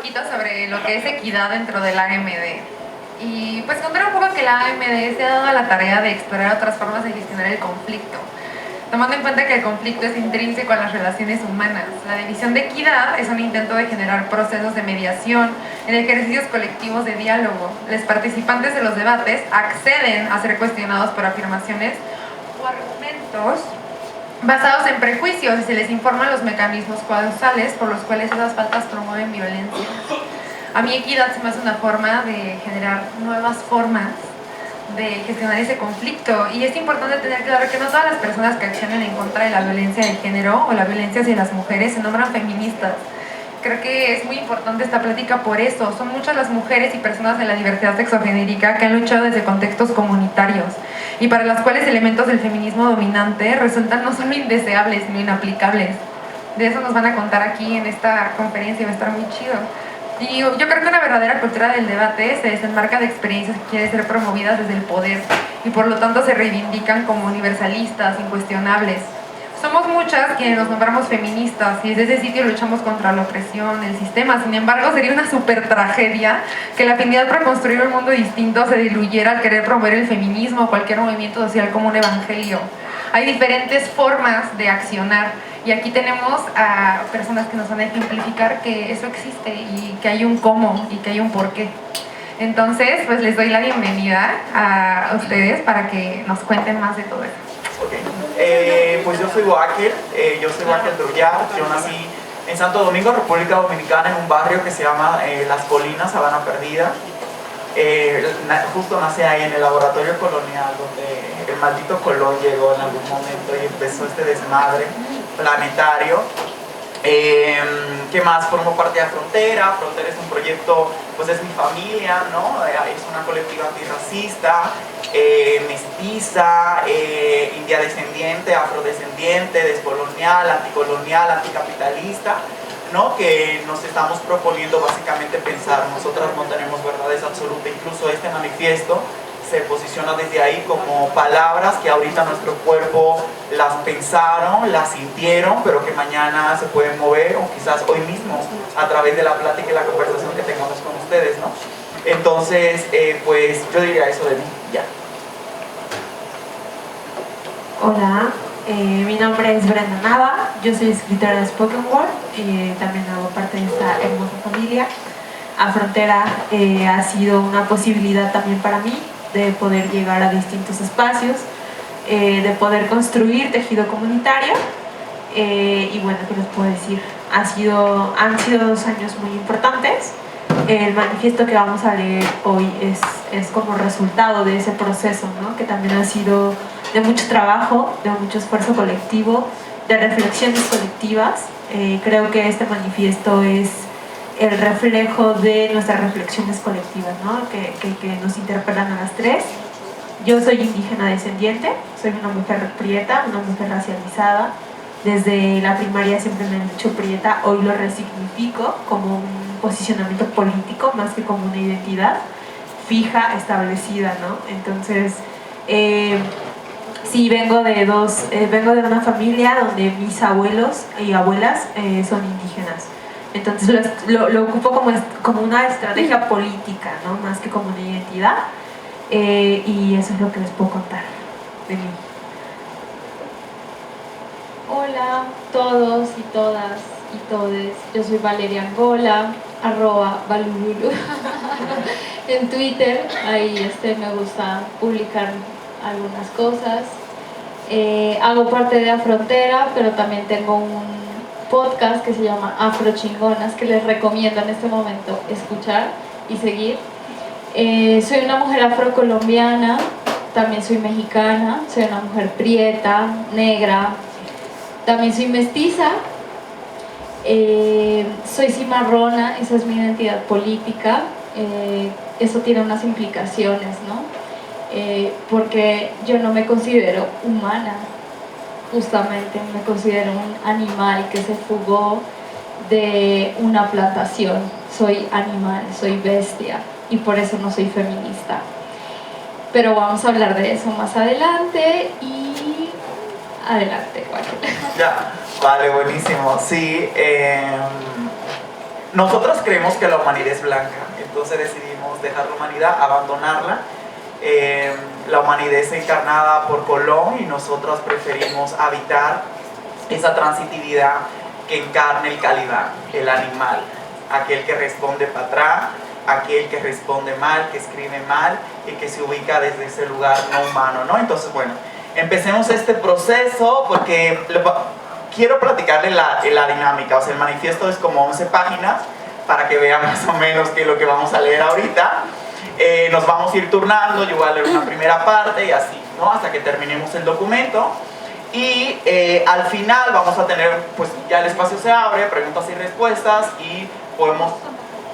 poquito sobre lo que es equidad dentro de la AMD. Y pues contar un poco que la AMD se ha dado a la tarea de explorar otras formas de gestionar el conflicto, tomando en cuenta que el conflicto es intrínseco a las relaciones humanas. La división de equidad es un intento de generar procesos de mediación en ejercicios colectivos de diálogo. Los participantes de los debates acceden a ser cuestionados por afirmaciones o argumentos basados en prejuicios y se les informan los mecanismos causales por los cuales esas faltas promueven violencia. A mí equidad se me hace una forma de generar nuevas formas de gestionar ese conflicto, y es importante tener claro que no todas las personas que accionan en contra de la violencia de género o la violencia hacia las mujeres se nombran feministas. Creo que es muy importante esta plática por eso. Son muchas las mujeres y personas de la diversidad sexogenérica que han luchado desde contextos comunitarios y para las cuales elementos del feminismo dominante resultan no solo indeseables, sino inaplicables. De eso nos van a contar aquí en esta conferencia y va a estar muy chido. Y yo creo que una verdadera cultura del debate se desenmarca de experiencias que quieren ser promovidas desde el poder y por lo tanto se reivindican como universalistas, incuestionables. Somos muchas quienes nos nombramos feministas y desde ese sitio luchamos contra la opresión, el sistema. Sin embargo, sería una súper tragedia que la afinidad para construir un mundo distinto se diluyera al querer promover el feminismo o cualquier movimiento social como un evangelio. Hay diferentes formas de accionar y aquí tenemos a personas que nos van a ejemplificar que eso existe y que hay un cómo y que hay un porqué. Entonces, pues les doy la bienvenida a ustedes para que nos cuenten más de todo eso. Okay. Pues yo soy Wacker Trullar. Yo nací en Santo Domingo, República Dominicana, en un barrio que se llama Las Colinas, Sabana Perdida. Justo nací ahí en el laboratorio colonial, donde el maldito Colón llegó en algún momento y empezó este desmadre planetario. ¿Qué más? Formo parte de Frontera. Frontera es un proyecto, pues es mi familia, ¿no? Es una colectiva antirracista, mestiza, india descendiente, afrodescendiente, descolonial, anticolonial, anticapitalista, ¿no? Que nos estamos proponiendo básicamente pensar. Nosotras no tenemos verdades absolutas. Incluso este manifiesto se posiciona desde ahí como palabras que ahorita nuestro cuerpo las pensaron, las sintieron, pero que mañana se pueden mover o quizás hoy mismo a través de la plática y la conversación que tengamos con ustedes, ¿no? Entonces, pues yo diría eso de mí, ya. Hola, mi nombre es Brenda Nava, yo soy escritora de Spoken Word y también hago parte de esta hermosa familia. A Frontera ha sido una posibilidad también para mí de poder llegar a distintos espacios, de poder construir tejido comunitario y bueno, ¿qué les puedo decir? Han sido 2 años muy importantes. El manifiesto que vamos a leer hoy es como resultado de ese proceso, ¿no? Que también ha sido de mucho trabajo, de mucho esfuerzo colectivo, de reflexiones colectivas. Creo que este manifiesto es el reflejo de nuestras reflexiones colectivas, ¿no? que nos interpelan a las tres. Yo soy indígena descendiente, soy una mujer prieta, una mujer racializada. Desde la primaria siempre me han dicho prieta, hoy lo resignifico como un posicionamiento político más que como una identidad fija, establecida, ¿no? Entonces, sí, vengo de una familia donde mis abuelos y abuelas son indígenas. Entonces lo ocupo como una estrategia política, ¿no? Más que como una identidad. Y eso es lo que les puedo contar de mí. Hola todos y todas y todes, yo soy Valeria Angola, @valululu en Twitter. Ahí me gusta publicar algunas cosas. Hago parte de Afrontera, pero también tengo un podcast que se llama Afrochingonas, que les recomiendo en este momento escuchar y seguir. Soy una mujer afrocolombiana, también soy mexicana, soy una mujer prieta, negra, también soy mestiza, soy cimarrona, esa es mi identidad política. Eso tiene unas implicaciones, ¿no? Porque yo no me considero humana, justamente me considero un animal que se fugó de una plantación. Soy animal, soy bestia y por eso no soy feminista. Pero vamos a hablar de eso más adelante y adelante, Joaquín. Ya, vale, buenísimo. Sí, nosotros creemos que la humanidad es blanca, entonces decidimos dejar la humanidad, abandonarla. La humanidad es encarnada por Colón y nosotros preferimos habitar esa transitividad que encarna el Calibán, el animal, aquel que responde para atrás, aquel que responde mal, que escribe mal y que se ubica desde ese lugar no humano, ¿no? Entonces, bueno, empecemos este proceso porque quiero platicarles la dinámica. O sea, el manifiesto es como 11 páginas para que vean más o menos qué es lo que vamos a leer ahorita. Nos vamos a ir turnando, yo voy a leer una primera parte y así, ¿no? Hasta que terminemos el documento. Y al final vamos a tener, pues ya el espacio se abre, preguntas y respuestas y podemos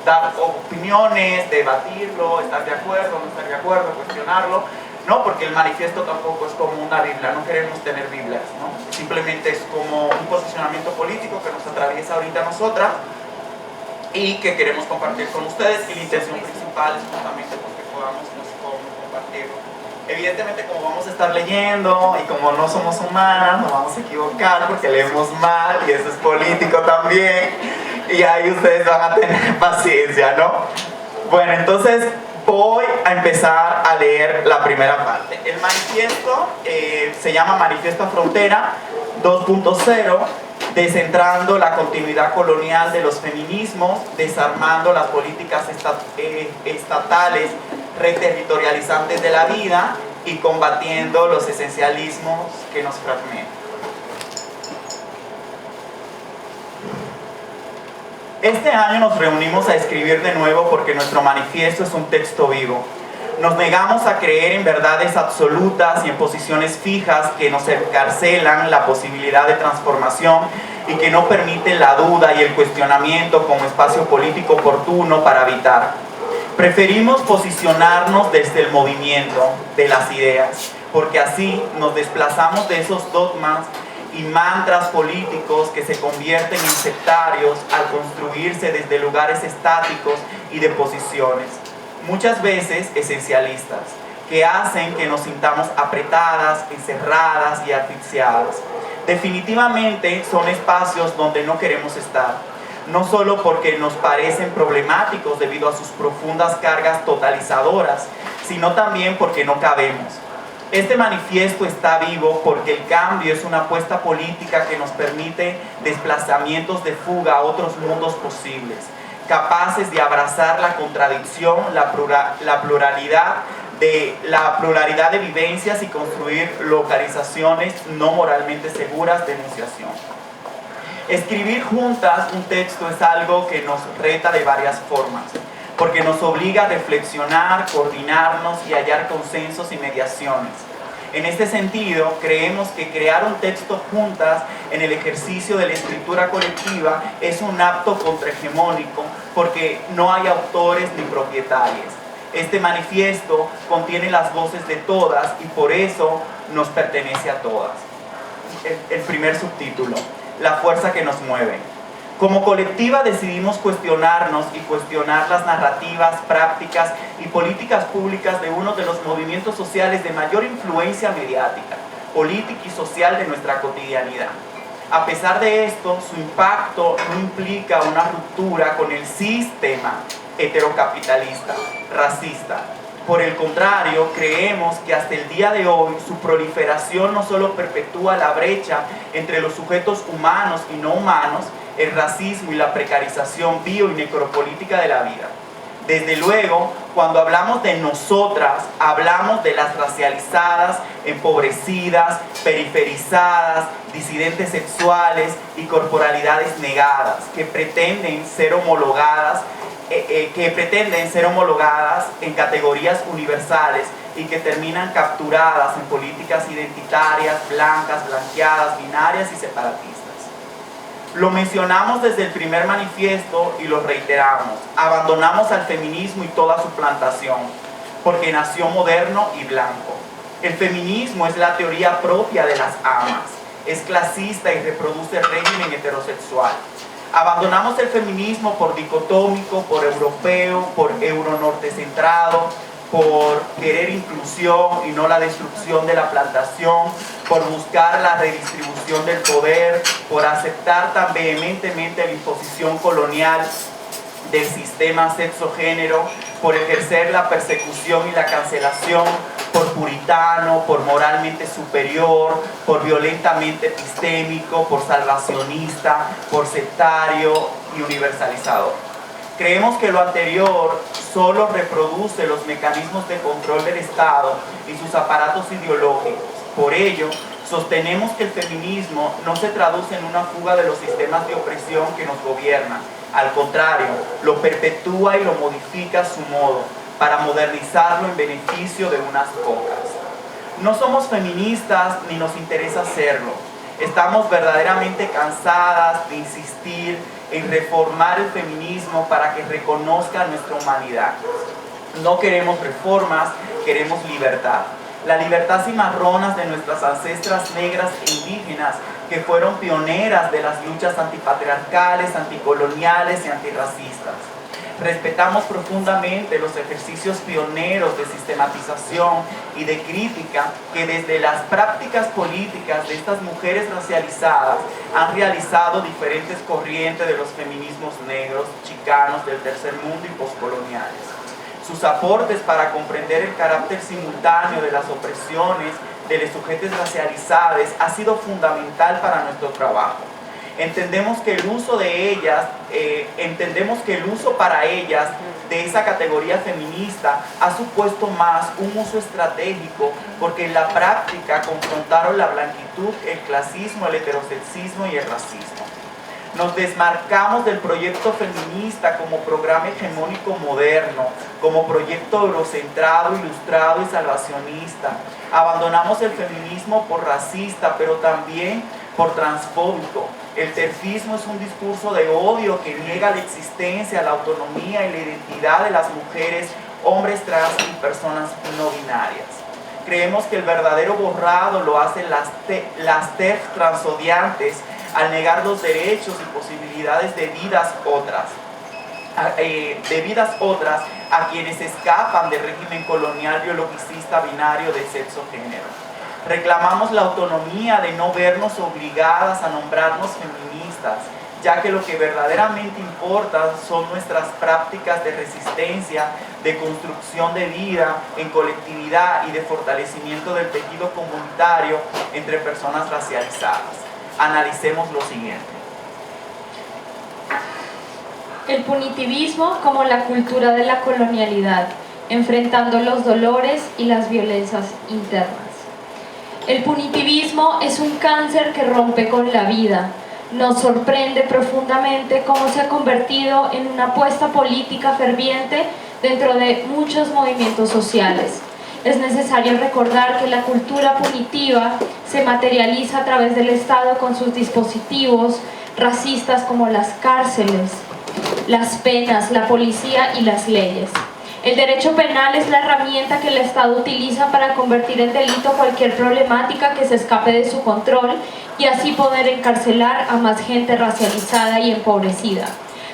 dar opiniones, debatirlo, estar de acuerdo, no estar de acuerdo, cuestionarlo, ¿no? Porque el manifiesto tampoco es como una Biblia, no queremos tener Biblias, ¿no? Simplemente es como un posicionamiento político que nos atraviesa ahorita a nosotras y que queremos compartir con ustedes, y la intención principal es justamente porque podamos compartirlo. Evidentemente, como vamos a estar leyendo y como no somos humanas, nos vamos a equivocar porque leemos mal y eso es político también, y ahí ustedes van a tener paciencia, ¿no? Bueno, entonces voy a empezar a leer la primera parte. El manifiesto se llama Manifiesto Frontera 2.0, descentrando la continuidad colonial de los feminismos, desarmando las políticas estatales reterritorializantes de la vida y combatiendo los esencialismos que nos fragmentan. Este año nos reunimos a escribir de nuevo porque nuestro manifiesto es un texto vivo. Nos negamos a creer en verdades absolutas y en posiciones fijas que nos encarcelan la posibilidad de transformación y que no permiten la duda y el cuestionamiento como espacio político oportuno para habitar. Preferimos posicionarnos desde el movimiento de las ideas, porque así nos desplazamos de esos dogmas y mantras políticos que se convierten en sectarios al construirse desde lugares estáticos y de posiciones, muchas veces esencialistas, que hacen que nos sintamos apretadas, encerradas y asfixiadas. Definitivamente son espacios donde no queremos estar, no solo porque nos parecen problemáticos debido a sus profundas cargas totalizadoras, sino también porque no cabemos. Este manifiesto está vivo porque el cambio es una apuesta política que nos permite desplazamientos de fuga a otros mundos posibles, capaces de abrazar la contradicción, la pluralidad de vivencias y construir localizaciones no moralmente seguras de enunciación. Escribir juntas un texto es algo que nos reta de varias formas, porque nos obliga a reflexionar, coordinarnos y hallar consensos y mediaciones. En este sentido, creemos que crear un texto juntas en el ejercicio de la escritura colectiva es un acto contrahegemónico porque no hay autores ni propietarios. Este manifiesto contiene las voces de todas y por eso nos pertenece a todas. El primer subtítulo, la fuerza que nos mueve. Como colectiva decidimos cuestionarnos y cuestionar las narrativas, prácticas y políticas públicas de uno de los movimientos sociales de mayor influencia mediática, política y social de nuestra cotidianidad. A pesar de esto, su impacto no implica una ruptura con el sistema heterocapitalista, racista. Por el contrario, creemos que hasta el día de hoy su proliferación no solo perpetúa la brecha entre los sujetos humanos y no humanos, el racismo y la precarización bio y necropolítica de la vida. Desde luego, cuando hablamos de nosotras, hablamos de las racializadas, empobrecidas, periferizadas, disidentes sexuales y corporalidades negadas, que pretenden ser homologadas en categorías universales y que terminan capturadas en políticas identitarias, blancas, blanqueadas, binarias y separatistas. Lo mencionamos desde el primer manifiesto y lo reiteramos. Abandonamos al feminismo y toda su plantación, porque nació moderno y blanco. El feminismo es la teoría propia de las amas, es clasista y reproduce el régimen heterosexual. Abandonamos el feminismo por dicotómico, por europeo, por euronorte centrado, por querer inclusión y no la destrucción de la plantación, por buscar la redistribución del poder, por aceptar tan vehementemente la imposición colonial del sistema sexo-género, por ejercer la persecución y la cancelación, por puritano, por moralmente superior, por violentamente epistémico, por salvacionista, por sectario y universalizador. Creemos que lo anterior solo reproduce los mecanismos de control del Estado y sus aparatos ideológicos. Por ello, sostenemos que el feminismo no se traduce en una fuga de los sistemas de opresión que nos gobiernan. Al contrario, lo perpetúa y lo modifica a su modo, para modernizarlo en beneficio de unas pocas. No somos feministas ni nos interesa serlo. Estamos verdaderamente cansadas de insistir en reformar el feminismo para que reconozca nuestra humanidad. No queremos reformas, queremos libertad. La libertad cimarronas de nuestras ancestras negras e indígenas que fueron pioneras de las luchas antipatriarcales, anticoloniales y antirracistas. Respetamos profundamente los ejercicios pioneros de sistematización y de crítica que desde las prácticas políticas de estas mujeres racializadas han realizado diferentes corrientes de los feminismos negros, chicanos, del tercer mundo y postcoloniales. Sus aportes para comprender el carácter simultáneo de las opresiones de los sujetos racializados ha sido fundamental para nuestro trabajo. Entendemos que el uso para ellas de esa categoría feminista ha supuesto más un uso estratégico porque en la práctica confrontaron la blanquitud, el clasismo, el heterosexismo y el racismo. Nos desmarcamos del proyecto feminista como programa hegemónico moderno, como proyecto eurocentrado, ilustrado y salvacionista. Abandonamos el feminismo por racista, pero también por transfóbico. El terfismo es un discurso de odio que niega la existencia, la autonomía y la identidad de las mujeres, hombres trans y personas no binarias. Creemos que el verdadero borrado lo hacen las TERF transodiantes al negar los derechos y posibilidades de vidas otras a quienes escapan del régimen colonial biologicista binario de sexo-género. Reclamamos la autonomía de no vernos obligadas a nombrarnos feministas, ya que lo que verdaderamente importa son nuestras prácticas de resistencia, de construcción de vida en colectividad y de fortalecimiento del tejido comunitario entre personas racializadas. Analicemos lo siguiente. El punitivismo como la cultura de la colonialidad, enfrentando los dolores y las violencias internas. El punitivismo es un cáncer que rompe con la vida. Nos sorprende profundamente cómo se ha convertido en una apuesta política ferviente dentro de muchos movimientos sociales. Es necesario recordar que la cultura punitiva se materializa a través del Estado con sus dispositivos racistas como las cárceles, las penas, la policía y las leyes. El derecho penal es la herramienta que el Estado utiliza para convertir en delito cualquier problemática que se escape de su control y así poder encarcelar a más gente racializada y empobrecida.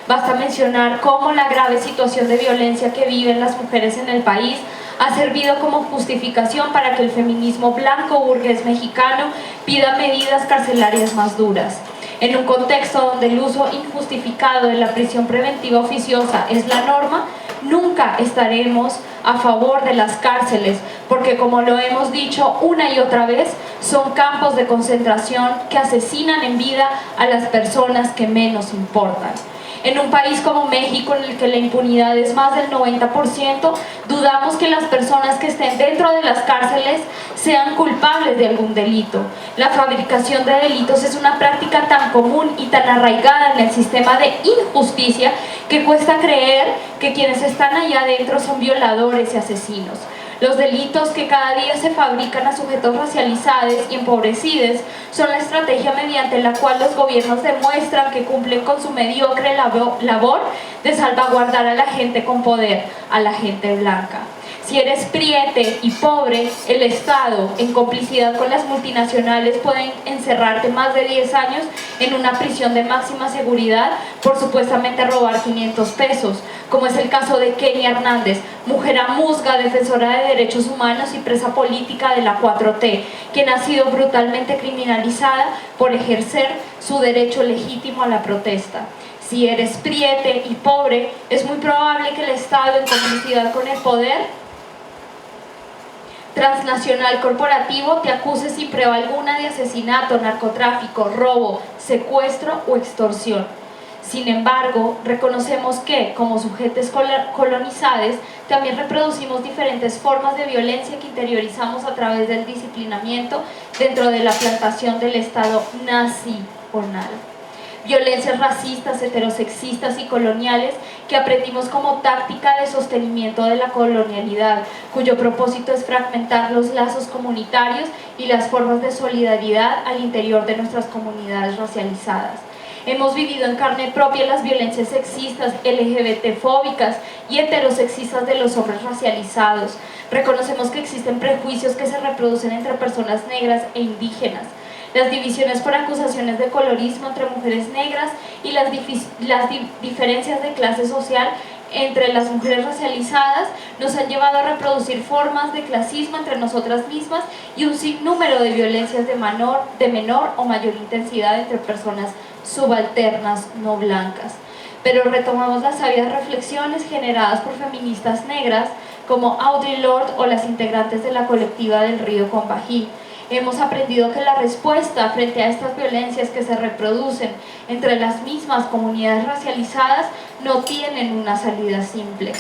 Basta mencionar cómo la grave situación de violencia que viven las mujeres en el país ha servido como justificación para que el feminismo blanco burgués mexicano pida medidas carcelarias más duras. En un contexto donde el uso injustificado de la prisión preventiva oficiosa es la norma, nunca estaremos a favor de las cárceles, porque como lo hemos dicho una y otra vez, son campos de concentración que asesinan en vida a las personas que menos importan. En un país como México, en el que la impunidad es más del 90%, dudamos que las personas que estén dentro de las cárceles sean culpables de algún delito. La fabricación de delitos es una práctica tan común y tan arraigada en el sistema de injusticia que cuesta creer que quienes están allá adentro son violadores y asesinos. Los delitos que cada día se fabrican a sujetos racializados y empobrecidos son la estrategia mediante la cual los gobiernos demuestran que cumplen con su mediocre labor de salvaguardar a la gente con poder, a la gente blanca. Si eres priete y pobre, el Estado, en complicidad con las multinacionales, pueden encerrarte más de 10 años en una prisión de máxima seguridad por supuestamente robar 500 pesos, como es el caso de Kenia Hernández, mujer amusga, defensora de derechos humanos y presa política de la 4T, quien ha sido brutalmente criminalizada por ejercer su derecho legítimo a la protesta. Si eres priete y pobre, es muy probable que el Estado, en complicidad con el poder transnacional corporativo, te acuse sin prueba alguna de asesinato, narcotráfico, robo, secuestro o extorsión. Sin embargo, reconocemos que, como sujetos colonizados, también reproducimos diferentes formas de violencia que interiorizamos a través del disciplinamiento dentro de la plantación del Estado nacional. Violencias racistas, heterosexistas y coloniales que aprendimos como táctica de sostenimiento de la colonialidad, cuyo propósito es fragmentar los lazos comunitarios y las formas de solidaridad al interior de nuestras comunidades racializadas. Hemos vivido en carne propia las violencias sexistas, LGBT-fóbicas y heterosexistas de los hombres racializados. Reconocemos que existen prejuicios que se reproducen entre personas negras e indígenas. Las divisiones por acusaciones de colorismo entre mujeres negras y las diferencias de clase social entre las mujeres racializadas nos han llevado a reproducir formas de clasismo entre nosotras mismas y un sinnúmero de violencias de menor o mayor intensidad entre personas subalternas no blancas. Pero retomamos las sabias reflexiones generadas por feministas negras como Audre Lorde o las integrantes de la colectiva del Río Combahee. Hemos aprendido que la respuesta frente a estas violencias que se reproducen entre las mismas comunidades racializadas no tienen una salida simple.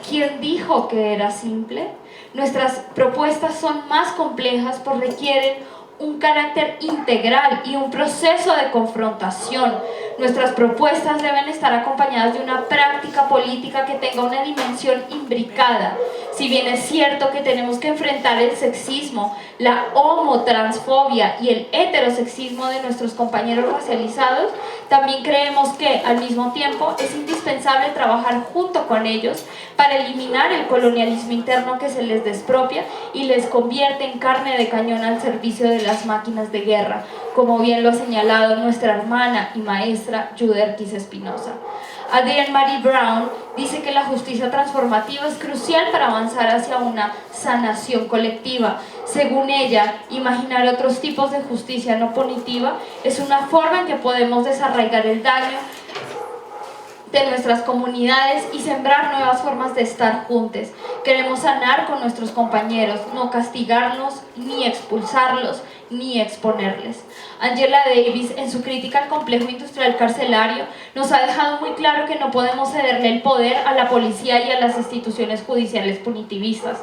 ¿Quién dijo que era simple? Nuestras propuestas son más complejas porque requieren un carácter integral y un proceso de confrontación. Nuestras propuestas deben estar acompañadas de una práctica política que tenga una dimensión imbricada. Si bien es cierto que tenemos que enfrentar el sexismo, la homotransfobia y el heterosexismo de nuestros compañeros racializados, también creemos que al mismo tiempo es indispensable trabajar junto con ellos para eliminar el colonialismo interno que se les despropia y les convierte en carne de cañón al servicio de las máquinas de guerra, como bien lo ha señalado nuestra hermana y maestra Yuderquis Espinosa. Adrienne Maree Brown dice que la justicia transformativa es crucial para avanzar hacia una sanación colectiva. Según ella, imaginar otros tipos de justicia no punitiva es una forma en que podemos desarraigar el daño de nuestras comunidades y sembrar nuevas formas de estar juntos. Queremos sanar con nuestros compañeros, no castigarlos, ni expulsarlos, ni exponerles. Angela Davis, en su crítica al complejo industrial carcelario, nos ha dejado muy claro que no podemos cederle el poder a la policía y a las instituciones judiciales punitivistas.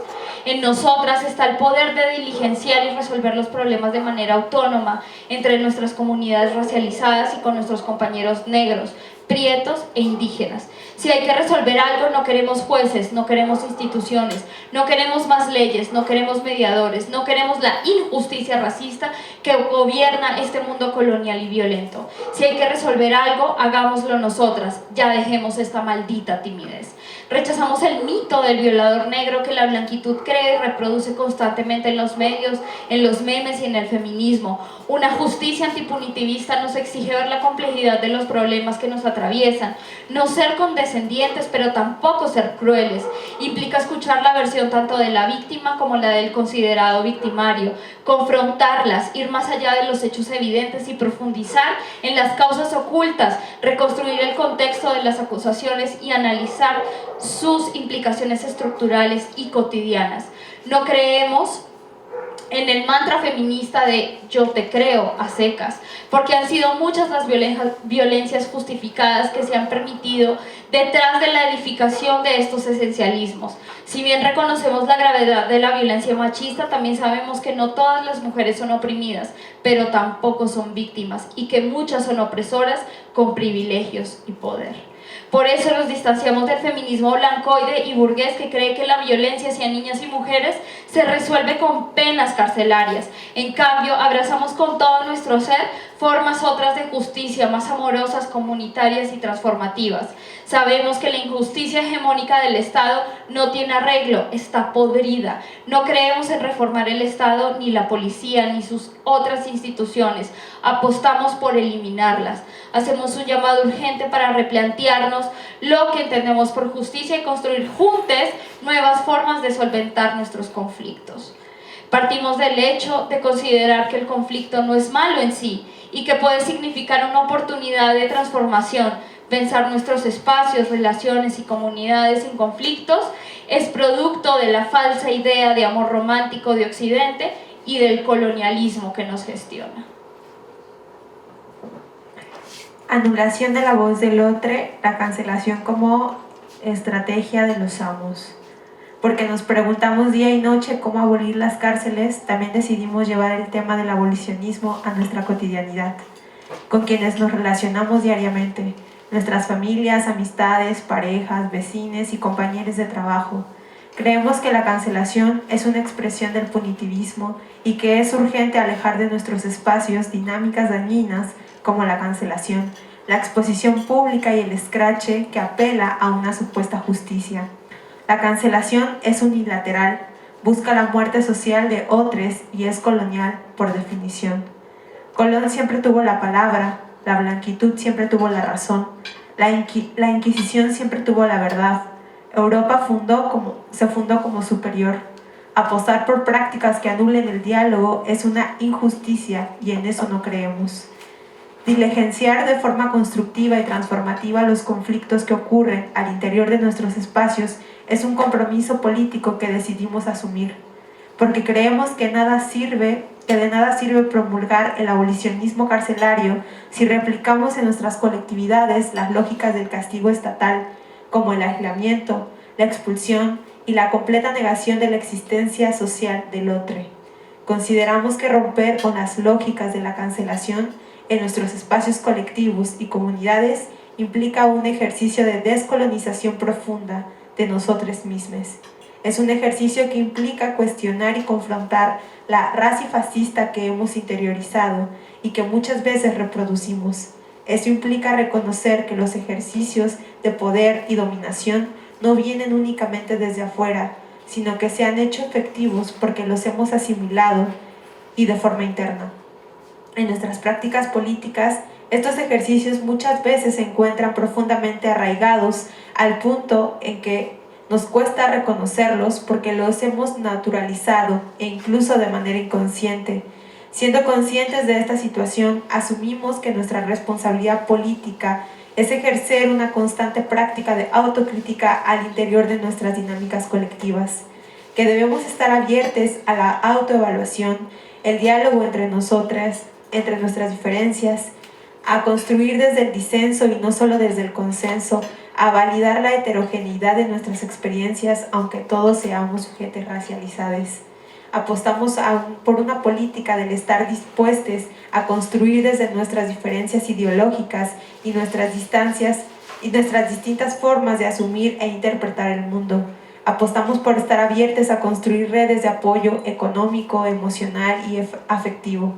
En nosotras está el poder de diligenciar y resolver los problemas de manera autónoma entre nuestras comunidades racializadas y con nuestros compañeros negros, prietos e indígenas. Si hay que resolver algo, no queremos jueces, no queremos instituciones, no queremos más leyes, no queremos mediadores, no queremos la injusticia racista que gobierna este mundo colonial y violento. Si hay que resolver algo, hagámoslo nosotras, ya dejemos esta maldita timidez. Rechazamos el mito del violador negro que la blanquitud cree y reproduce constantemente en los medios, en los memes y en el feminismo. Una justicia antipunitivista nos exige ver la complejidad de los problemas que nos atraviesan, no ser condescendientes pero tampoco ser crueles. Implica escuchar la versión tanto de la víctima como la del considerado victimario, confrontarlas, ir más allá de los hechos evidentes y profundizar en las causas ocultas, reconstruir el contexto de las acusaciones y analizar sus implicaciones estructurales y cotidianas. No creemos en el mantra feminista de yo te creo a secas, porque han sido muchas las violencias justificadas que se han permitido detrás de la edificación de estos esencialismos. Si bien reconocemos la gravedad de la violencia machista, también sabemos que no todas las mujeres son oprimidas, pero tampoco son víctimas, y que muchas son opresoras con privilegios y poder. Por eso nos distanciamos del feminismo blancoide y burgués que cree que la violencia hacia niñas y mujeres se resuelve con penas carcelarias. En cambio, abrazamos con todo nuestro ser formas otras de justicia más amorosas, comunitarias y transformativas. Sabemos que la injusticia hegemónica del Estado no tiene arreglo, está podrida. No creemos en reformar el Estado, ni la policía, ni sus otras instituciones. Apostamos por eliminarlas. Hacemos un llamado urgente para replantearnos lo que entendemos por justicia y construir juntos nuevas formas de solventar nuestros conflictos. Partimos del hecho de considerar que el conflicto no es malo en sí y que puede significar una oportunidad de transformación, pensar nuestros espacios, relaciones y comunidades en conflictos es producto de la falsa idea de amor romántico de Occidente y del colonialismo que nos gestiona. Anulación de la voz del otro, la cancelación como estrategia de los amos. Porque nos preguntamos día y noche cómo abolir las cárceles, también decidimos llevar el tema del abolicionismo a nuestra cotidianidad, con quienes nos relacionamos diariamente, nuestras familias, amistades, parejas, vecines y compañeros de trabajo. Creemos que la cancelación es una expresión del punitivismo y que es urgente alejar de nuestros espacios dinámicas dañinas como la cancelación, la exposición pública y el escrache que apela a una supuesta justicia. La cancelación es unilateral, busca la muerte social de otros y es colonial por definición. Colón siempre tuvo la palabra, la blanquitud siempre tuvo la razón, la Inquisición siempre tuvo la verdad. Europa se fundó como superior. Apostar por prácticas que anulen el diálogo es una injusticia y en eso no creemos. Diligenciar de forma constructiva y transformativa los conflictos que ocurren al interior de nuestros espacios es un compromiso político que decidimos asumir, porque creemos que de nada sirve promulgar el abolicionismo carcelario si replicamos en nuestras colectividades las lógicas del castigo estatal, como el aislamiento, la expulsión y la completa negación de la existencia social del otro. Consideramos que romper con las lógicas de la cancelación en nuestros espacios colectivos y comunidades implica un ejercicio de descolonización profunda de nosotros mismos. Es un ejercicio que implica cuestionar y confrontar la raza fascista que hemos interiorizado y que muchas veces reproducimos. Eso implica reconocer que los ejercicios de poder y dominación no vienen únicamente desde afuera, sino que se han hecho efectivos porque los hemos asimilado y de forma interna. En nuestras prácticas políticas, estos ejercicios muchas veces se encuentran profundamente arraigados al punto en que nos cuesta reconocerlos porque los hemos naturalizado e incluso de manera inconsciente. Siendo conscientes de esta situación, asumimos que nuestra responsabilidad política es ejercer una constante práctica de autocrítica al interior de nuestras dinámicas colectivas, que debemos estar abiertos a la autoevaluación, el diálogo entre nosotras, entre nuestras diferencias, a construir desde el disenso y no solo desde el consenso, a validar la heterogeneidad de nuestras experiencias, aunque todos seamos sujetos racializados. Apostamos por una política del estar dispuestos a construir desde nuestras diferencias ideológicas y nuestras distancias y nuestras distintas formas de asumir e interpretar el mundo. Apostamos por estar abiertos a construir redes de apoyo económico, emocional y afectivo.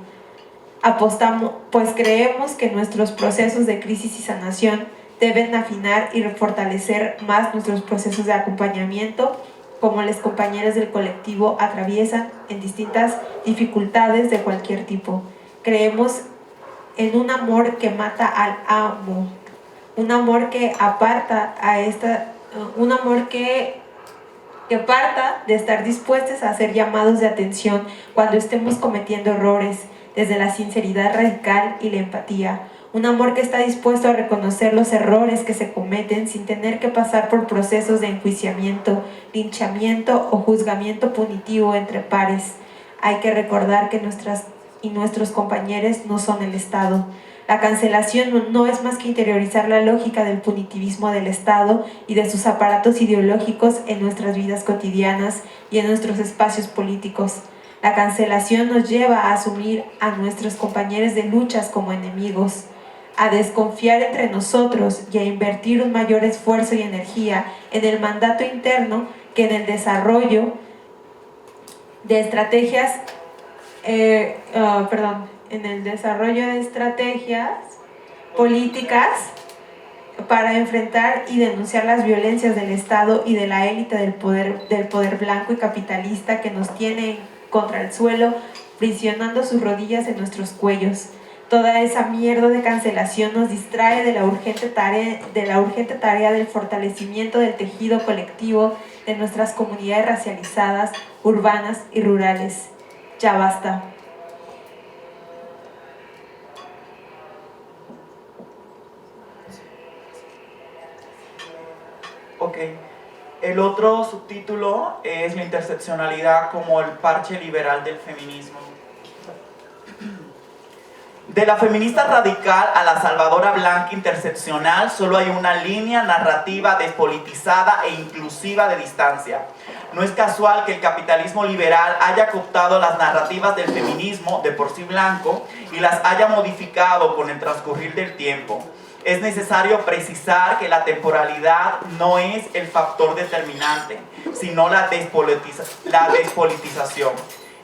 Apostamos, pues creemos que nuestros procesos de crisis y sanación deben afinar y fortalecer más nuestros procesos de acompañamiento, como los compañeros del colectivo atraviesan en distintas dificultades de cualquier tipo. Creemos en un amor que mata al amo, un amor que aparta a un amor que parta de estar dispuestos a hacer llamados de atención cuando estemos cometiendo errores, desde la sinceridad radical y la empatía. Un amor que está dispuesto a reconocer los errores que se cometen sin tener que pasar por procesos de enjuiciamiento, linchamiento o juzgamiento punitivo entre pares. Hay que recordar que nuestros compañeros no son el Estado. La cancelación no es más que interiorizar la lógica del punitivismo del Estado y de sus aparatos ideológicos en nuestras vidas cotidianas y en nuestros espacios políticos. La cancelación nos lleva a asumir a nuestros compañeros de luchas como enemigos, a desconfiar entre nosotros y a invertir un mayor esfuerzo y energía en el mandato interno que en el desarrollo de estrategias políticas para enfrentar y denunciar las violencias del Estado y de la élite del poder blanco y capitalista que nos tiene contra el suelo, prisionando sus rodillas en nuestros cuellos. Toda esa mierda de cancelación nos distrae de la urgente tarea del fortalecimiento del tejido colectivo de nuestras comunidades racializadas, urbanas y rurales. Ya basta. Ok. El otro subtítulo es la interseccionalidad como el parche liberal del feminismo. De la feminista radical a la salvadora blanca interseccional solo hay una línea narrativa despolitizada e inclusiva de distancia. No es casual que el capitalismo liberal haya cooptado las narrativas del feminismo de por sí blanco y las haya modificado con el transcurrir del tiempo. Es necesario precisar que la temporalidad no es el factor determinante, sino la despolitización.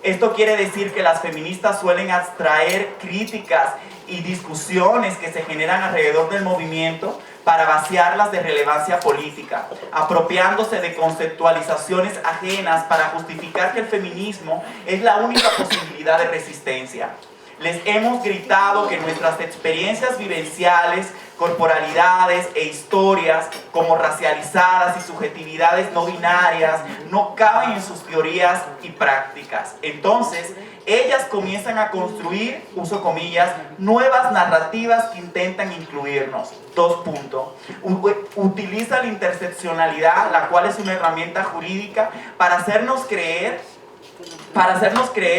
Esto quiere decir que las feministas suelen abstraer críticas y discusiones que se generan alrededor del movimiento para vaciarlas de relevancia política, apropiándose de conceptualizaciones ajenas para justificar que el feminismo es la única posibilidad de resistencia. Les hemos gritado que nuestras experiencias vivenciales, corporalidades e historias como racializadas y subjetividades no binarias no caben en sus teorías y prácticas. Entonces, ellas comienzan a construir, uso comillas, nuevas narrativas que intentan incluirnos. 2 puntos. Utiliza la interseccionalidad, la cual es una herramienta jurídica para hacernos creer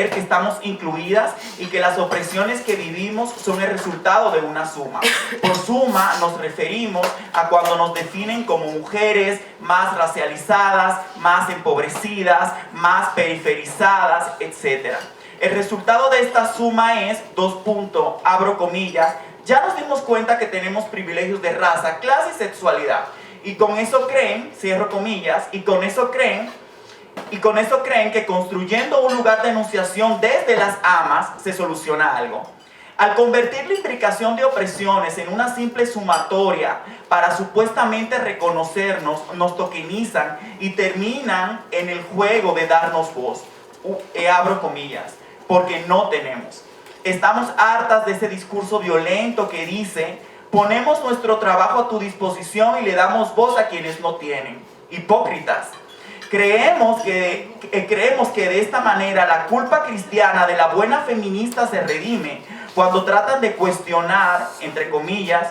que estamos incluidas y que las opresiones que vivimos son el resultado de una suma. Por suma nos referimos a cuando nos definen como mujeres más racializadas, más empobrecidas, más periferizadas, etc. El resultado de esta suma es, 2 puntos, abro comillas, ya nos dimos cuenta que tenemos privilegios de raza, clase y sexualidad. Y con eso creen, cierro comillas, y con eso creen que construyendo un lugar de enunciación desde las amas se soluciona algo. Al convertir la imbricación de opresiones en una simple sumatoria para supuestamente reconocernos, nos tokenizan y terminan en el juego de darnos voz. Abro comillas, porque no tenemos. Estamos hartas de ese discurso violento que dice: ponemos nuestro trabajo a tu disposición y le damos voz a quienes no tienen. Hipócritas. Creemos que de esta manera la culpa cristiana de la buena feminista se redime cuando tratan de cuestionar, entre comillas,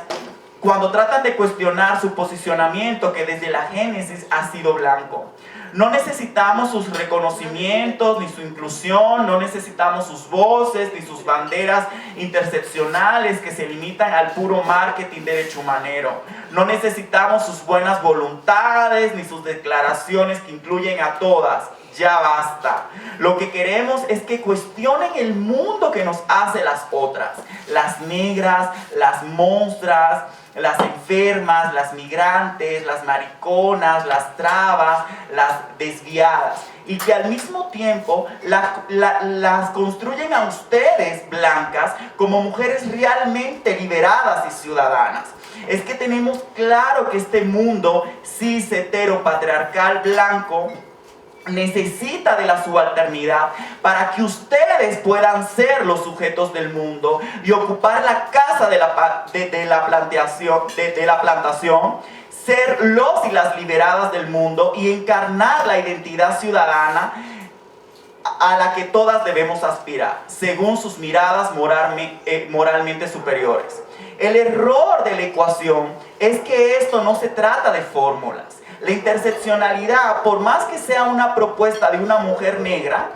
su posicionamiento que desde la Génesis ha sido blanco. No necesitamos sus reconocimientos ni su inclusión, no necesitamos sus voces ni sus banderas interseccionales que se limitan al puro marketing derechohumanero. No necesitamos sus buenas voluntades ni sus declaraciones que incluyen a todas. Ya basta. Lo que queremos es que cuestionen el mundo que nos hace las otras, las negras, las monstras, las enfermas, las migrantes, las mariconas, las trabas, las desviadas, y que al mismo tiempo las construyen a ustedes, blancas, como mujeres realmente liberadas y ciudadanas. Es que tenemos claro que este mundo cis, hetero, patriarcal, blanco, necesita de la subalternidad para que ustedes puedan ser los sujetos del mundo y ocupar la casa de la plantación, ser los y las liberadas del mundo y encarnar la identidad ciudadana a la que todas debemos aspirar, según sus miradas moralmente superiores. El error de la ecuación es que esto no se trata de fórmulas. La interseccionalidad, por más que sea una propuesta de una mujer negra,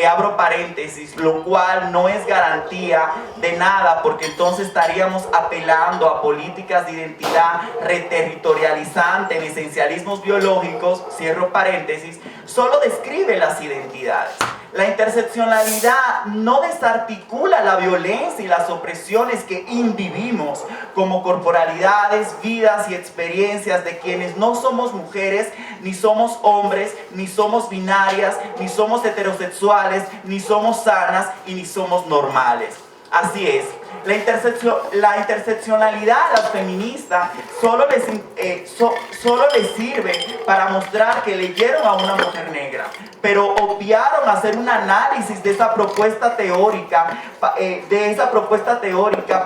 abro paréntesis, lo cual no es garantía de nada, porque entonces estaríamos apelando a políticas de identidad reterritorializante en esencialismos biológicos, cierro paréntesis, solo describe las identidades. La interseccionalidad no desarticula la violencia y las opresiones que invivimos como corporalidades, vidas y experiencias de quienes no somos mujeres, ni somos hombres, ni somos binarias, ni somos heterosexuales, ni somos sanas y ni somos normales. Así es. La interseccionalidad a las feministas solo les sirve para mostrar que leyeron a una mujer negra, pero obviaron hacer un análisis de esa propuesta teórica,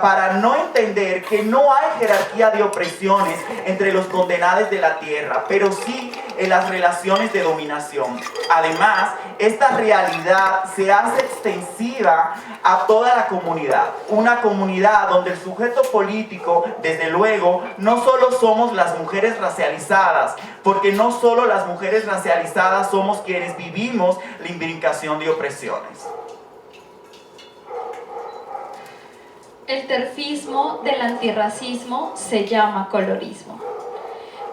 para no entender que no hay jerarquía de opresiones entre los condenados de la tierra, pero sí en las relaciones de dominación. Además, esta realidad se hace extensiva a toda la comunidad, una comunidad donde el sujeto político, desde luego, no solo somos las mujeres racializadas, porque no solo las mujeres racializadas somos quienes vivimos la imbricación de opresiones. El terfismo del antirracismo se llama colorismo.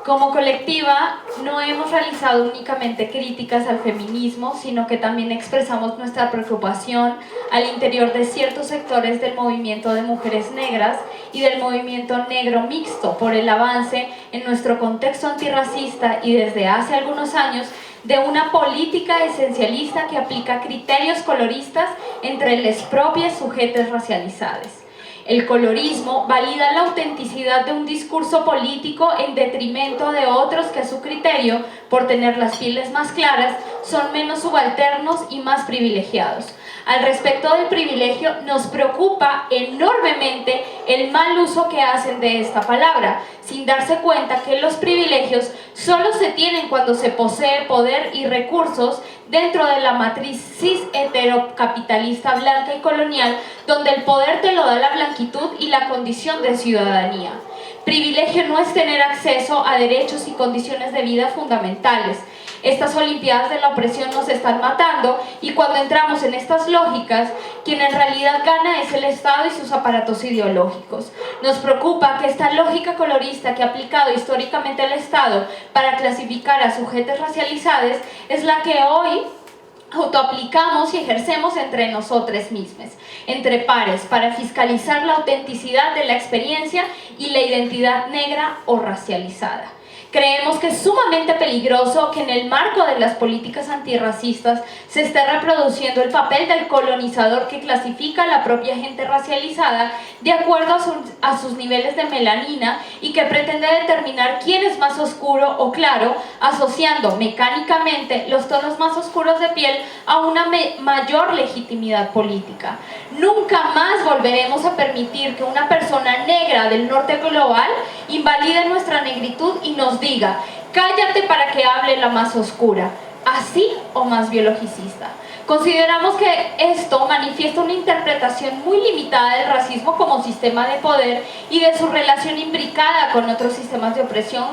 Como colectiva, no hemos realizado únicamente críticas al feminismo, sino que también expresamos nuestra preocupación al interior de ciertos sectores del movimiento de mujeres negras y del movimiento negro mixto por el avance en nuestro contexto antirracista y desde hace algunos años de una política esencialista que aplica criterios coloristas entre les propias sujetes racializadas. El colorismo valida la autenticidad de un discurso político en detrimento de otros que a su criterio, por tener las pieles más claras, son menos subalternos y más privilegiados. Al respecto del privilegio, nos preocupa enormemente el mal uso que hacen de esta palabra, sin darse cuenta que los privilegios solo se tienen cuando se posee poder y recursos dentro de la matriz cis heterocapitalista blanca y colonial, donde el poder te lo da la blanquitud y la condición de ciudadanía. Privilegio no es tener acceso a derechos y condiciones de vida fundamentales. Estas olimpiadas de la opresión nos están matando y cuando entramos en estas lógicas, quien en realidad gana es el Estado y sus aparatos ideológicos. Nos preocupa que esta lógica colorista que ha aplicado históricamente el Estado para clasificar a sujetos racializados es la que hoy autoaplicamos y ejercemos entre nosotros mismos, entre pares, para fiscalizar la autenticidad de la experiencia y la identidad negra o racializada. Creemos que es sumamente peligroso que en el marco de las políticas antirracistas se esté reproduciendo el papel del colonizador que clasifica a la propia gente racializada de acuerdo a sus niveles de melanina y que pretende determinar quién es más oscuro o claro, asociando mecánicamente los tonos más oscuros de piel a una mayor legitimidad política. Nunca más volveremos a permitir que una persona negra del norte global invalide nuestra negritud y nos diga, cállate para que hable la más oscura, así o más biologicista. Consideramos que esto manifiesta una interpretación muy limitada del racismo como sistema de poder y de su relación imbricada con otros sistemas de opresión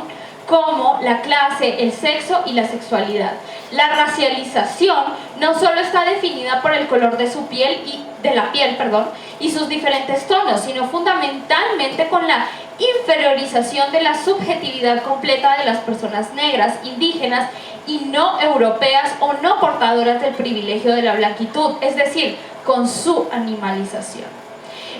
como la clase, el sexo y la sexualidad. La racialización no solo está definida por el color de su piel y sus diferentes tonos, sino fundamentalmente con la inferiorización de la subjetividad completa de las personas negras, indígenas y no europeas o no portadoras del privilegio de la blanquitud, es decir, con su animalización.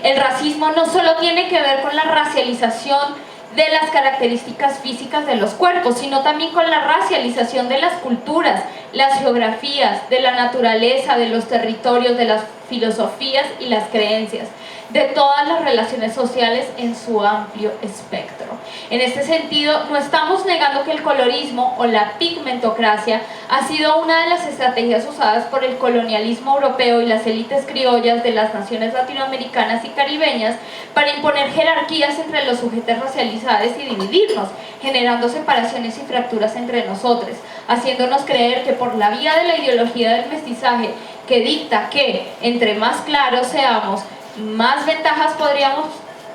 El racismo no solo tiene que ver con la racialización de las características físicas de los cuerpos, sino también con la racialización de las culturas, las geografías, de la naturaleza, de los territorios, de las filosofías y las creencias, de todas las relaciones sociales en su amplio espectro. En este sentido, no estamos negando que el colorismo o la pigmentocracia ha sido una de las estrategias usadas por el colonialismo europeo y las élites criollas de las naciones latinoamericanas y caribeñas para imponer jerarquías entre los sujetos racializados y dividirnos, generando separaciones y fracturas entre nosotros, haciéndonos creer que por la vía de la ideología del mestizaje que dicta que entre más claros seamos, más ventajas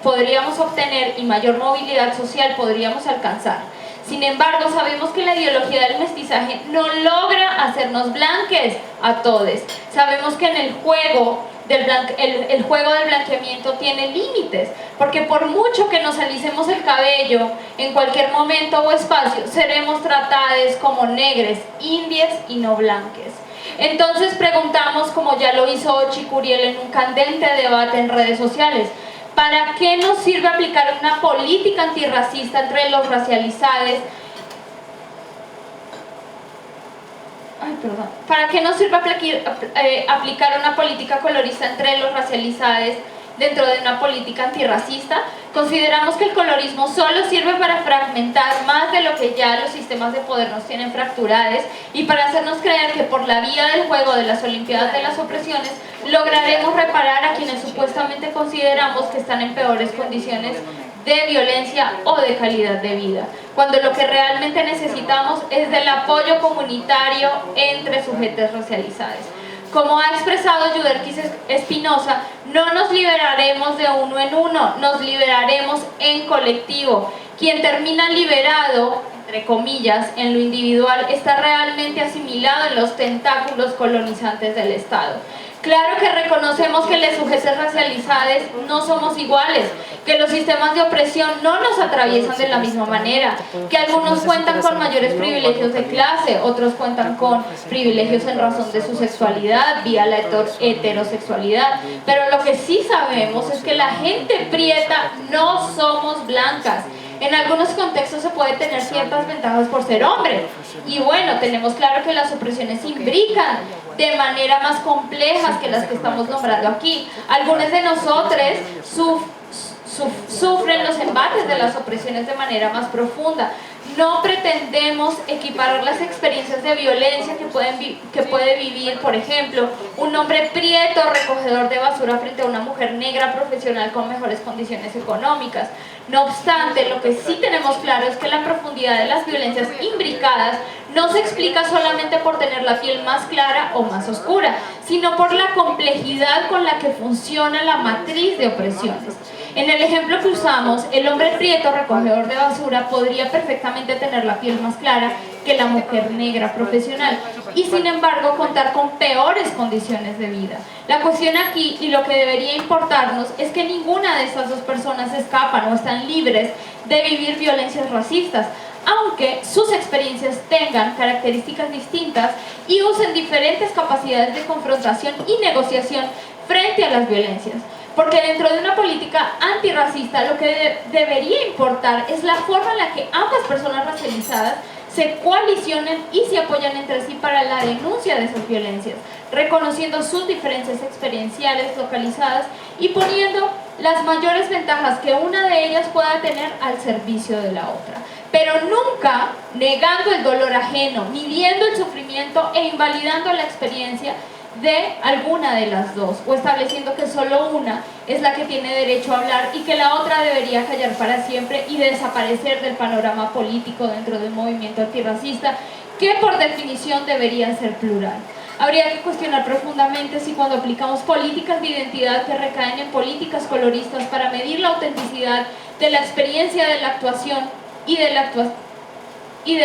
podríamos obtener y mayor movilidad social podríamos alcanzar. Sin embargo, sabemos que la ideología del mestizaje no logra hacernos blanques a todos. Sabemos que en el juego del blanqueamiento tiene límites, porque por mucho que nos alicemos el cabello en cualquier momento o espacio, seremos tratados como negres, indies y no blanques. Entonces preguntamos, como ya lo hizo Ochi Curiel en un candente debate en redes sociales, ¿para qué nos sirve aplicar una política antirracista entre los racializados? ¿Para qué nos sirve aplicar una política colorista entre los racializados dentro de una política antirracista. Consideramos que el colorismo solo sirve para fragmentar más de lo que ya los sistemas de poder nos tienen fracturados y para hacernos creer que por la vía del juego de las Olimpiadas de las Opresiones lograremos reparar a quienes supuestamente consideramos que están en peores condiciones de violencia o de calidad de vida, cuando lo que realmente necesitamos es del apoyo comunitario entre sujetos racializados. Como ha expresado Yuderquis Espinosa, no nos liberaremos de uno en uno, nos liberaremos en colectivo. Quien termina liberado, entre comillas, en lo individual, está realmente asimilado en los tentáculos colonizantes del Estado. Claro que reconocemos que los sujetos racializados no somos iguales, que los sistemas de opresión no nos atraviesan de la misma manera, que algunos cuentan con mayores privilegios de clase, otros cuentan con privilegios en razón de su sexualidad, vía la heterosexualidad, pero lo que sí sabemos es que la gente prieta no somos blancas. En algunos contextos se puede tener ciertas ventajas por ser hombre. Y bueno, tenemos claro que las opresiones imbrican de manera más complejas que las que estamos nombrando aquí. Algunos de nosotros sufren los embates de las opresiones de manera más profunda. No pretendemos equiparar las experiencias de violencia que puede vivir, por ejemplo, un hombre prieto recogedor de basura frente a una mujer negra profesional con mejores condiciones económicas. No obstante, lo que sí tenemos claro es que la profundidad de las violencias imbricadas no se explica solamente por tener la piel más clara o más oscura, sino por la complejidad con la que funciona la matriz de opresiones. En el ejemplo que usamos, el hombre prieto recogedor de basura podría perfectamente tener la piel más clara que la mujer negra profesional y sin embargo contar con peores condiciones de vida. La cuestión aquí, y lo que debería importarnos, es que ninguna de estas dos personas escapan o están libres de vivir violencias racistas, aunque sus experiencias tengan características distintas y usen diferentes capacidades de confrontación y negociación frente a las violencias. Porque dentro de una política antirracista lo que debería importar es la forma en la que ambas personas racializadas se coalicionen y se apoyan entre sí para la denuncia de esas violencias, reconociendo sus diferencias experienciales localizadas y poniendo las mayores ventajas que una de ellas pueda tener al servicio de la otra, pero nunca negando el dolor ajeno, midiendo el sufrimiento e invalidando la experiencia de alguna de las dos, o estableciendo que solo una es la que tiene derecho a hablar y que la otra debería callar para siempre y desaparecer del panorama político dentro de un movimiento antirracista que por definición debería ser plural. Habría que cuestionar profundamente si cuando aplicamos políticas de identidad que recaen en políticas coloristas para medir la autenticidad de la experiencia de la actuación y de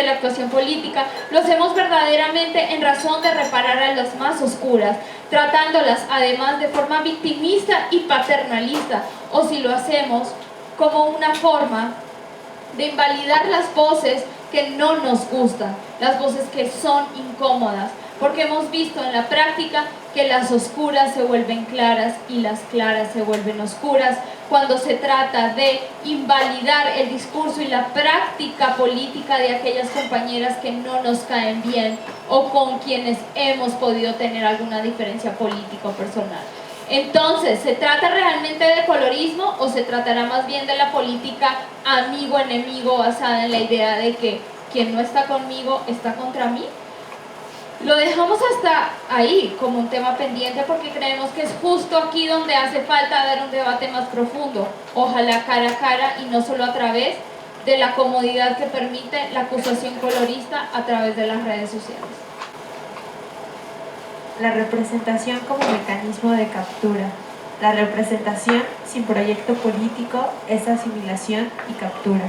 la actuación política, lo hacemos verdaderamente en razón de reparar a las más oscuras, tratándolas además de forma victimista y paternalista, o si lo hacemos como una forma de invalidar las voces que no nos gustan, las voces que son incómodas, porque hemos visto en la práctica que las oscuras se vuelven claras y las claras se vuelven oscuras cuando se trata de invalidar el discurso y la práctica política de aquellas compañeras que no nos caen bien o con quienes hemos podido tener alguna diferencia política o personal. Entonces, ¿se trata realmente de colorismo o se tratará más bien de la política amigo-enemigo basada en la idea de que quien no está conmigo está contra mí? Lo dejamos hasta ahí como un tema pendiente porque creemos que es justo aquí donde hace falta dar un debate más profundo, ojalá cara a cara y no solo a través de la comodidad que permite la acusación colorista a través de las redes sociales. La representación como mecanismo de captura. La representación sin proyecto político es asimilación y captura.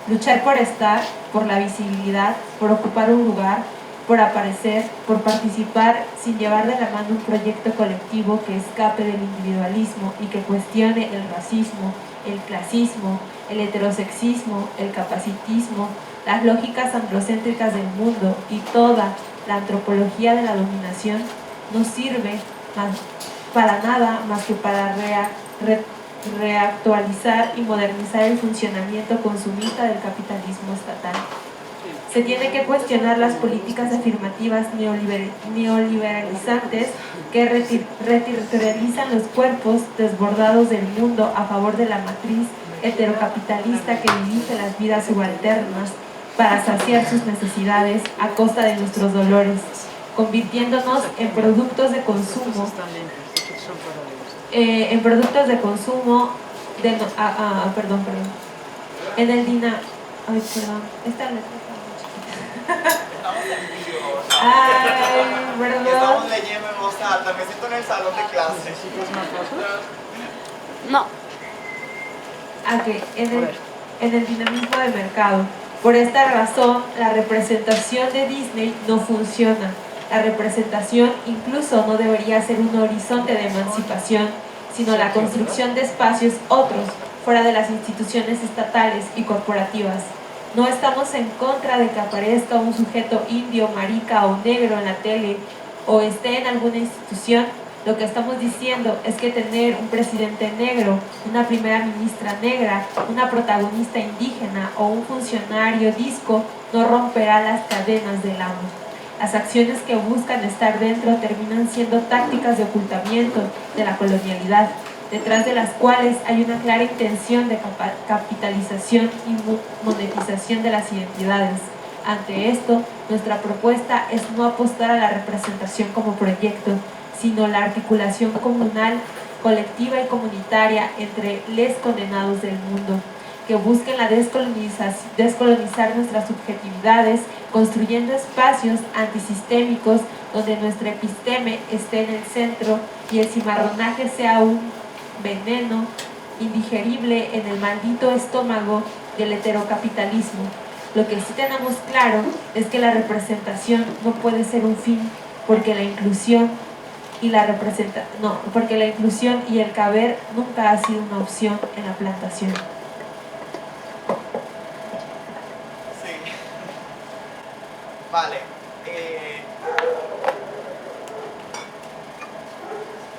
Luchar por estar, por la visibilidad, por ocupar un lugar, por aparecer, por participar, sin llevar de la mano un proyecto colectivo que escape del individualismo y que cuestione el racismo, el clasismo, el heterosexismo, el capacitismo, las lógicas androcéntricas del mundo y toda la antropología de la dominación, no sirve para nada más que para reactualizar y modernizar el funcionamiento consumista del capitalismo estatal. Se tiene que cuestionar las políticas afirmativas neoliberalizantes que reterritorializan los cuerpos desbordados del mundo a favor de la matriz heterocapitalista que dirige las vidas subalternas para saciar sus necesidades a costa de nuestros dolores, convirtiéndonos en productos de consumo, en el Ay, perdón, esta letra está muy chiquita. Estamos en vídeo. Ay, perdón. Estamos leyendo en voz alta. Me siento en el salón de clase. No. En el dinamismo del mercado. Por esta razón, la representación de Disney no funciona. La representación incluso no debería ser un horizonte de emancipación, sino la construcción de espacios otros, fuera de las instituciones estatales y corporativas. No estamos en contra de que aparezca un sujeto indio, marica o negro en la tele o esté en alguna institución. Lo que estamos diciendo es que tener un presidente negro, una primera ministra negra, una protagonista indígena o un funcionario disco no romperá las cadenas del amo. Las acciones que buscan estar dentro terminan siendo tácticas de ocultamiento de la colonialidad, detrás de las cuales hay una clara intención de capitalización y monetización de las identidades. Ante esto, nuestra propuesta es no apostar a la representación como proyecto, sino la articulación comunal, colectiva y comunitaria entre les condenados del mundo, que busquen la descolonizar nuestras subjetividades, construyendo espacios antisistémicos donde nuestra episteme esté en el centro y el cimarronaje sea un veneno indigerible en el maldito estómago del heterocapitalismo. Lo que sí tenemos claro es que la representación no puede ser un fin, porque la inclusión y el caber nunca ha sido una opción en la plantación. Sí. Vale.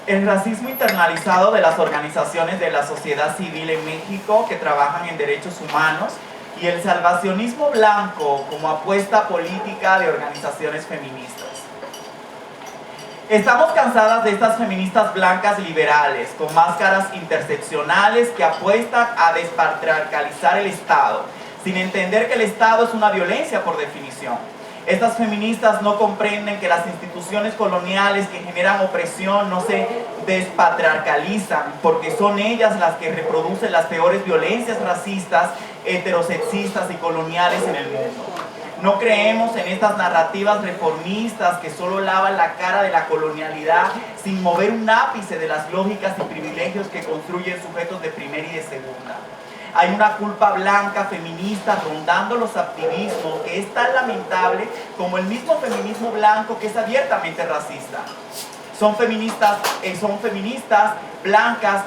El racismo internalizado de las organizaciones de la sociedad civil en México que trabajan en derechos humanos y el salvacionismo blanco como apuesta política de organizaciones feministas. Estamos cansadas de estas feministas blancas liberales con máscaras interseccionales que apuestan a despatriarcalizar el Estado, sin entender que el Estado es una violencia por definición. Estas feministas no comprenden que las instituciones coloniales que generan opresión no se despatriarcalizan, porque son ellas las que reproducen las peores violencias racistas, heterosexistas y coloniales en el mundo. No creemos en estas narrativas reformistas que solo lavan la cara de la colonialidad sin mover un ápice de las lógicas y privilegios que construyen sujetos de primera y de segunda. Hay una culpa blanca feminista rondando los activismos que es tan lamentable como el mismo feminismo blanco que es abiertamente racista. Son feministas blancas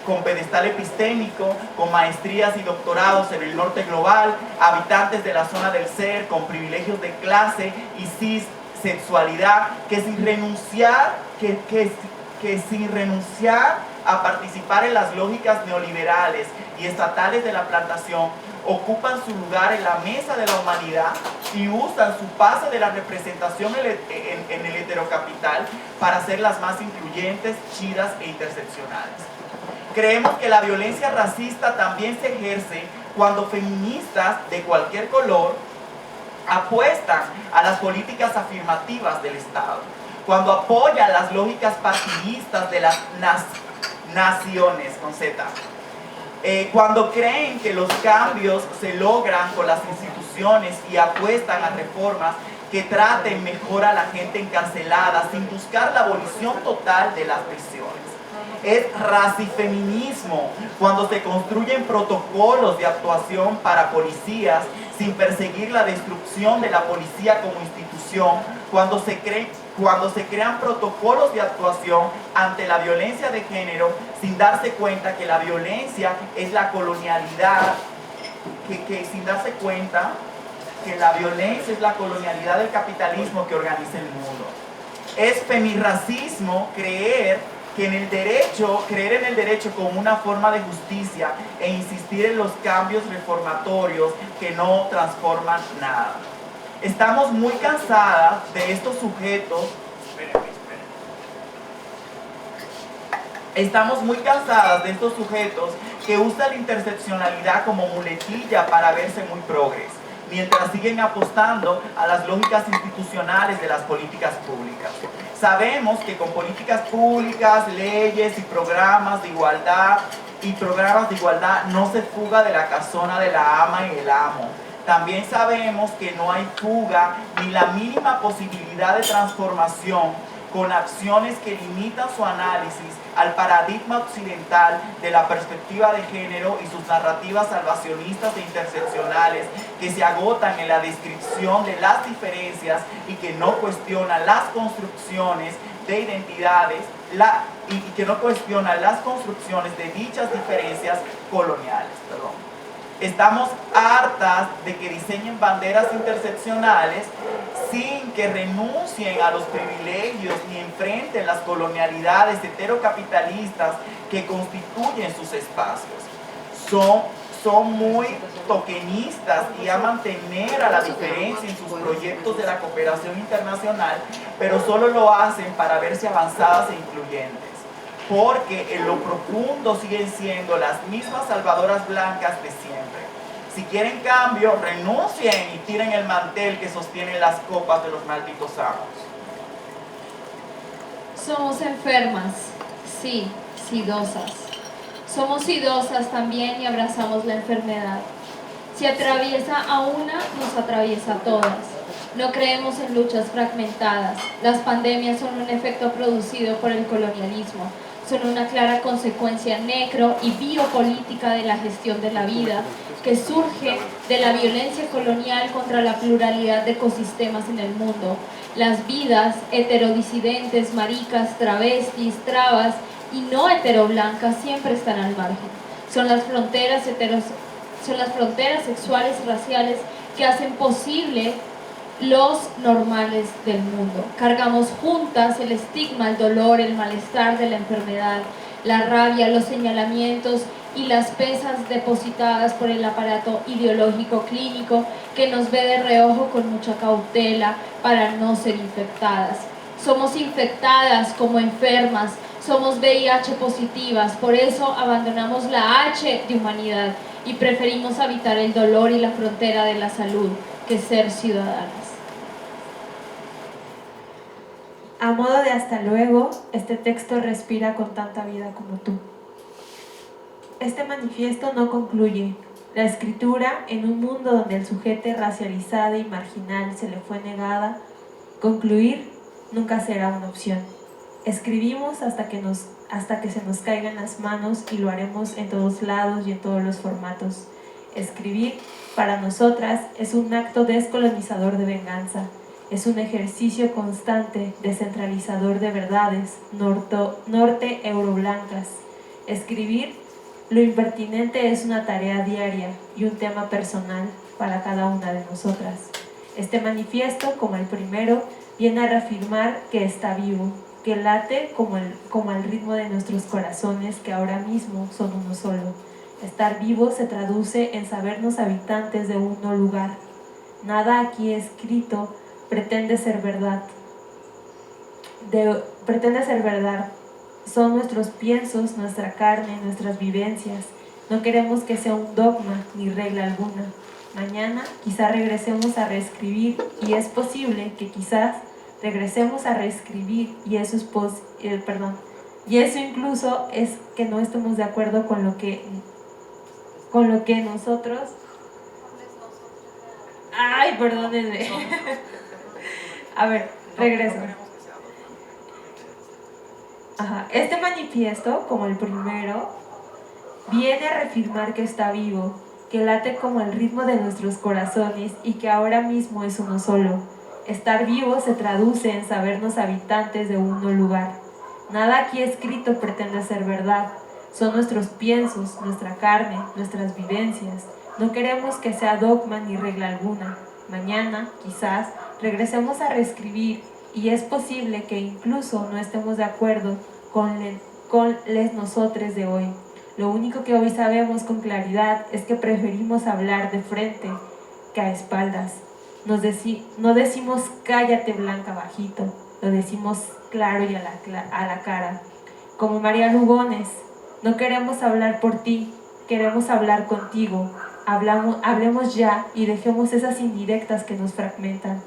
con pedestal epistémico, con maestrías y doctorados en el norte global, habitantes de la zona del ser, con privilegios de clase y cissexualidad, que sin renunciar a participar en las lógicas neoliberales y estatales de la plantación, ocupan su lugar en la mesa de la humanidad y usan su pase de la representación en el heterocapital para ser las más incluyentes, chidas e interseccionales. Creemos que la violencia racista también se ejerce cuando feministas de cualquier color apuestan a las políticas afirmativas del Estado, cuando apoyan las lógicas partidistas de las naciones, con Z. Cuando creen que los cambios se logran con las instituciones y apuestan a reformas que traten mejor a la gente encarcelada sin buscar la abolición total de las prisiones. Es racifeminismo cuando se construyen protocolos de actuación para policías sin perseguir la destrucción de la policía como institución, cuando se crean protocolos de actuación ante la violencia de género sin darse cuenta que la violencia es la colonialidad, sin darse cuenta que la violencia es la colonialidad del capitalismo que organiza el mundo. Es femirracismo creer que en el derecho, creer en el derecho como una forma de justicia e insistir en los cambios reformatorios que no transforman nada. Estamos muy cansadas de estos sujetos. Estamos muy cansadas de estos sujetos que usan la interseccionalidad como muletilla para verse muy progres, mientras siguen apostando a las lógicas institucionales de las políticas públicas. Sabemos que con políticas públicas, leyes y programas de igualdad no se fuga de la casona de la ama y el amo. También sabemos que no hay fuga ni la mínima posibilidad de transformación con acciones que limitan su análisis al paradigma occidental de la perspectiva de género y sus narrativas salvacionistas e interseccionales que se agotan en la descripción de las diferencias y que no cuestionan las construcciones de identidades y que no cuestionan las construcciones de dichas diferencias coloniales. Estamos hartas de que diseñen banderas interseccionales sin que renuncien a los privilegios ni enfrenten las colonialidades heterocapitalistas que constituyen sus espacios. Son muy tokenistas y aman tener a la diferencia en sus proyectos de la cooperación internacional, pero solo lo hacen para verse avanzadas e incluyentes, porque en lo profundo siguen siendo las mismas salvadoras blancas de siempre. Si quieren cambio, renuncien y tiren el mantel que sostiene las copas de los malditos amos. Somos enfermas, sí, sidosas. Somos sidosas también y abrazamos la enfermedad. Si atraviesa a una, nos atraviesa a todas. No creemos en luchas fragmentadas. Las pandemias son un efecto producido por el colonialismo. Son una clara consecuencia necro y biopolítica de la gestión de la vida, que surge de la violencia colonial contra la pluralidad de ecosistemas en el mundo. Las vidas heterodisidentes, maricas, travestis, trabas y no heteroblancas siempre están al margen. Son las fronteras sexuales y raciales que hacen posible los normales del mundo. Cargamos juntas el estigma, el dolor, el malestar de la enfermedad, la rabia, los señalamientos y las pesas depositadas por el aparato ideológico clínico que nos ve de reojo con mucha cautela para no ser infectadas. Somos infectadas como enfermas, somos VIH positivas, por eso abandonamos la H de humanidad y preferimos habitar el dolor y la frontera de la salud que ser ciudadanas. A modo de hasta luego, este texto respira con tanta vida como tú. Este manifiesto no concluye. La escritura, en un mundo donde el sujeto racializado y marginal se le fue negada, concluir nunca será una opción. Escribimos hasta que se nos caigan las manos y lo haremos en todos lados y en todos los formatos. Escribir, para nosotras, es un acto descolonizador de venganza. Es un ejercicio constante, descentralizador de verdades, norte-euroblancas. Escribir, lo impertinente, es una tarea diaria y un tema personal para cada una de nosotras. Este manifiesto, como el primero, viene a reafirmar que está vivo, que late como al ritmo de nuestros corazones, que ahora mismo son uno solo. Estar vivo se traduce en sabernos habitantes de un no lugar. Nada aquí escrito pretende ser verdad. Son nuestros piensos, nuestra carne, nuestras vivencias. No queremos que sea un dogma ni regla alguna. Mañana quizá regresemos a reescribir, y es posible que quizás regresemos a reescribir, y eso incluso es que no estemos de acuerdo con lo que nosotros... Ay, perdónenme. A ver, regreso. Este manifiesto, como el primero, viene a reafirmar que está vivo, que late como el ritmo de nuestros corazones y que ahora mismo es uno solo. Estar vivo se traduce en sabernos habitantes de un no lugar. Nada aquí escrito pretende ser verdad. Son nuestros piensos, nuestra carne, nuestras vivencias. No queremos que sea dogma ni regla alguna. Mañana, quizás, regresemos a reescribir, y es posible que incluso no estemos de acuerdo con les nosotres de hoy. Lo único que hoy sabemos con claridad es que preferimos hablar de frente que a espaldas. No decimos cállate blanca bajito, lo decimos claro y a la cara. Como María Lugones, no queremos hablar por ti, queremos hablar contigo. Hablemos ya y dejemos esas indirectas que nos fragmentan.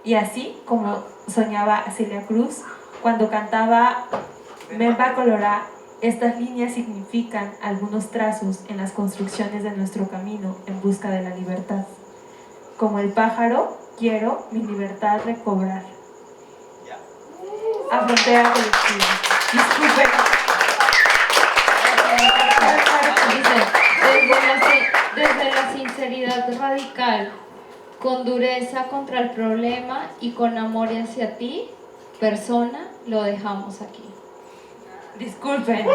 Y así como soñaba Celia Cruz cuando cantaba Memba Colorá, estas líneas significan algunos trazos en las construcciones de nuestro camino en busca de la libertad. Como el pájaro, quiero mi libertad recobrar. A frontera colectiva. Disculpen. Dice, desde la sinceridad radical, con dureza contra el problema y con amor hacia ti, persona, lo dejamos aquí. Disculpen.